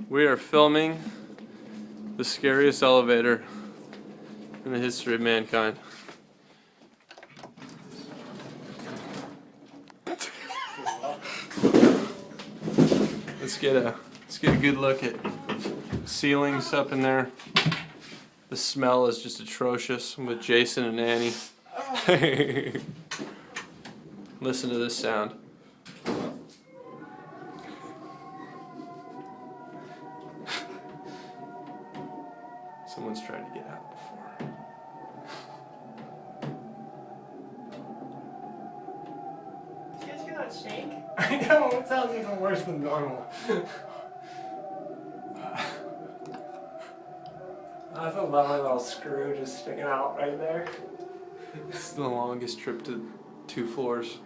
We are filming the scariest elevator in the history of mankind. Let's get a good look at ceilings up in there. The smell is just atrocious. I'm with Jason and Annie. Listen to this sound. Someone's tried to get out before. Did you guys hear that shake? I know, it sounds even worse than normal. I feel about my little screw just sticking out right there. This is the longest trip to 2 floors.